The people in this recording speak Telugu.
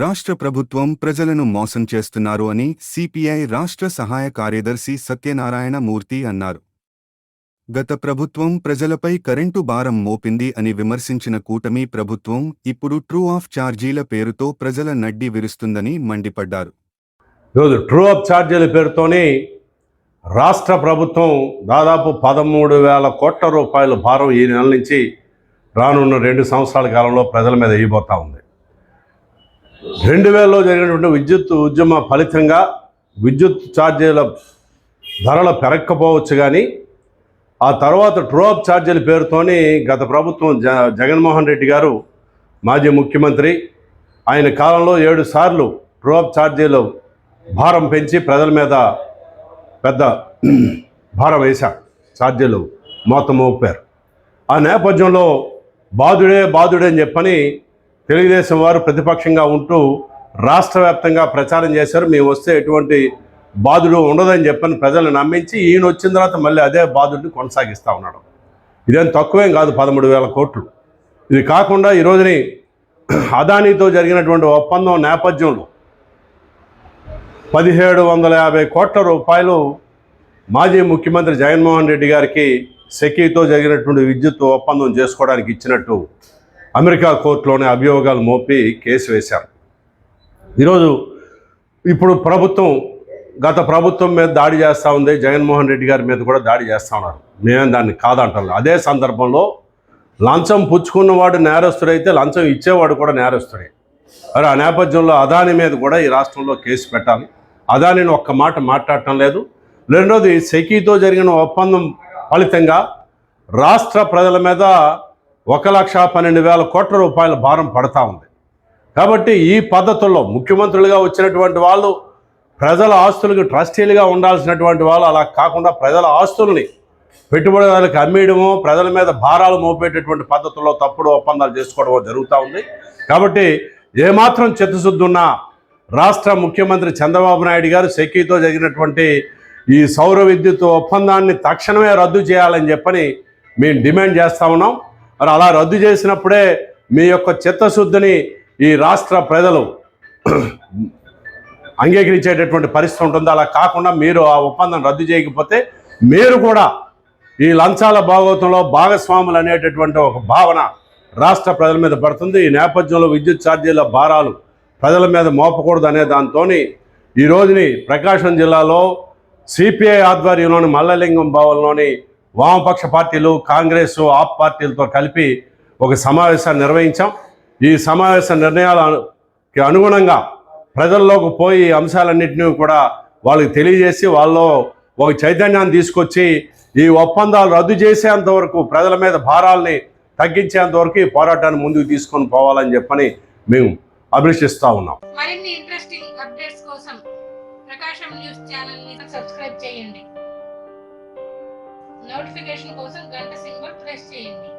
రాష్ట్ర ప్రభుత్వం ప్రజలను మోసం చేస్తున్నారు అని సిపిఐ రాష్ట్ర సహాయ కార్యదర్శి సత్యనారాయణ మూర్తి అన్నారు. గత ప్రభుత్వం ప్రజలపై కరెంటు భారం మోపింది అని విమర్శించిన కూటమి ప్రభుత్వం ఇప్పుడు ట్రూ ఆఫ్ ఛార్జీల పేరుతో ప్రజల నడ్డి విరుస్తుందని మండిపడ్డారు. ఈరోజు ట్రూ ఆఫ్ ఛార్జీల పేరుతోనే రాష్ట్ర ప్రభుత్వం దాదాపు 13,000 కోట్ల రూపాయల భారం ఈ నెల నుంచి రానున్న 2 సంవత్సరాల కాలంలో ప్రజల మీద వేయబోతా ఉంది. 2000లో జరిగినటువంటి విద్యుత్ ఉద్యమ ఫలితంగా విద్యుత్ ఛార్జీల ధరలు పెరగకపోవచ్చు, కానీ ఆ తర్వాత ట్రూ ఆఫ్ ఛార్జీల పేరుతోని గత ప్రభుత్వం జగన్మోహన్ రెడ్డి గారు మాజీ ముఖ్యమంత్రి, ఆయన కాలంలో 7 సార్లు ట్రూ ఆఫ్ ఛార్జీలు భారం పెంచి ప్రజల మీద పెద్ద భారం వేశారు, ఛార్జీలు మొత్తం మోపారు. ఆ నేపథ్యంలో బాధుడే అని చెప్పని తెలుగుదేశం వారు ప్రతిపక్షంగా ఉంటూ రాష్ట్ర వ్యాప్తంగా ప్రచారం చేశారు. మేము వస్తే ఎటువంటి బాధుడు ఉండదని చెప్పని ప్రజలను నమ్మించి ఈయన వచ్చిన తర్వాత మళ్ళీ అదే బాధుడిని కొనసాగిస్తూ ఉన్నాడు. ఇదేం తక్కువేం కాదు, 13,000 కోట్లు. ఇది కాకుండా ఈరోజుని అదానీతో జరిగినటువంటి ఒప్పందం నేపథ్యంలో 1,750 కోట్ల రూపాయలు మాజీ ముఖ్యమంత్రి జగన్మోహన్ రెడ్డి గారికి సెకీతో జరిగినటువంటి విద్యుత్ ఒప్పందం చేసుకోవడానికి ఇచ్చినట్టు అమెరికా కోర్టులోనే అభియోగాలు మోపి కేసు వేశారు. ఈరోజు ఇప్పుడు ప్రభుత్వం గత ప్రభుత్వం మీద దాడి చేస్తూ ఉంది, జగన్మోహన్ రెడ్డి గారి మీద కూడా దాడి చేస్తూ ఉన్నారు. మేమేం దాన్ని కాదంటాం. అదే సందర్భంలో లంచం పుచ్చుకున్నవాడు నేరస్తుడైతే లంచం ఇచ్చేవాడు కూడా నేరస్తుడే. మరి ఆ నేపథ్యంలో అదాని మీద కూడా ఈ రాష్ట్రంలో కేసు పెట్టాలి. అదానిని ఒక్క మాట మాట్లాడటం లేదు. రెండోది, సెకీతో జరిగిన ఒప్పందం ఫలితంగా రాష్ట్ర ప్రజల మీద 1,12,000 కోట్ల రూపాయల భారం పడతా ఉంది. కాబట్టి ఈ పద్ధతుల్లో ముఖ్యమంత్రులుగా వచ్చినటువంటి వాళ్ళు ప్రజల ఆస్తులకు ట్రస్టీలుగా ఉండాల్సినటువంటి వాళ్ళు అలా కాకుండా ప్రజల ఆస్తుల్ని పెట్టుబడిదారులకు అమ్మేయడమో, ప్రజల మీద భారాలు మోపేటటువంటి పద్ధతుల్లో తప్పుడు ఒప్పందాలు చేసుకోవడమో జరుగుతూ ఉంది. కాబట్టి ఏమాత్రం చిత్తశుద్ధి ఉన్నా రాష్ట్ర ముఖ్యమంత్రి చంద్రబాబు నాయుడు గారు సెకీతో జరిగినటువంటి ఈ సౌర విద్యుత్ ఒప్పందాన్ని తక్షణమే రద్దు చేయాలని చెప్పని మేము డిమాండ్ చేస్తూ ఉన్నాం. మరి అలా రద్దు చేసినప్పుడే మీ యొక్క చిత్తశుద్ధిని ఈ రాష్ట్ర ప్రజలు అంగీకరించేటటువంటి పరిస్థితి ఉంటుంది. అలా కాకుండా మీరు ఆ ఒప్పందం రద్దు చేయకపోతే మీరు కూడా ఈ లంచాల భాగోతంలో భాగస్వాములు అనేటటువంటి ఒక భావన రాష్ట్ర ప్రజల మీద పడుతుంది. ఈ నేపథ్యంలో విద్యుత్ ఛార్జీల భారాలు ప్రజల మీద మోపకూడదు అనే దాంతో ఈ రోజుని ప్రకాశం జిల్లాలో సిపిఐ ఆధ్వర్యంలోని మల్లలింగం భవన్లోని వామపక్ష పార్టీలు, కాంగ్రెస్, ఆప్ పార్టీలతో కలిపి ఒక సమావేశాన్ని నిర్వహించాం. ఈ సమావేశ నిర్ణయాలకు అనుగుణంగా ప్రజల్లోకి పోయి అంశాలన్నింటినీ కూడా వాళ్ళకి తెలియజేసి వాళ్ళలో ఒక చైతన్యాన్ని తీసుకొచ్చి ఈ ఒప్పందాలు రద్దు చేసేంత వరకు, ప్రజల మీద భారాల్ని తగ్గించేంత వరకు ఈ పోరాటాన్ని ముందుకు తీసుకొని పోవాలని చెప్పని మేము అభిలషిస్తూ ఉన్నాం. మరిన్ని ఇంట్రెస్టింగ్ అప్డేట్స్ కోసం ప్రకాశం న్యూస్ ఛానల్ ని సబ్స్క్రైబ్ చేయండి. నోటిఫికేషన్ కోసం గంట సింబల్ ప్రెస్ చేయండి.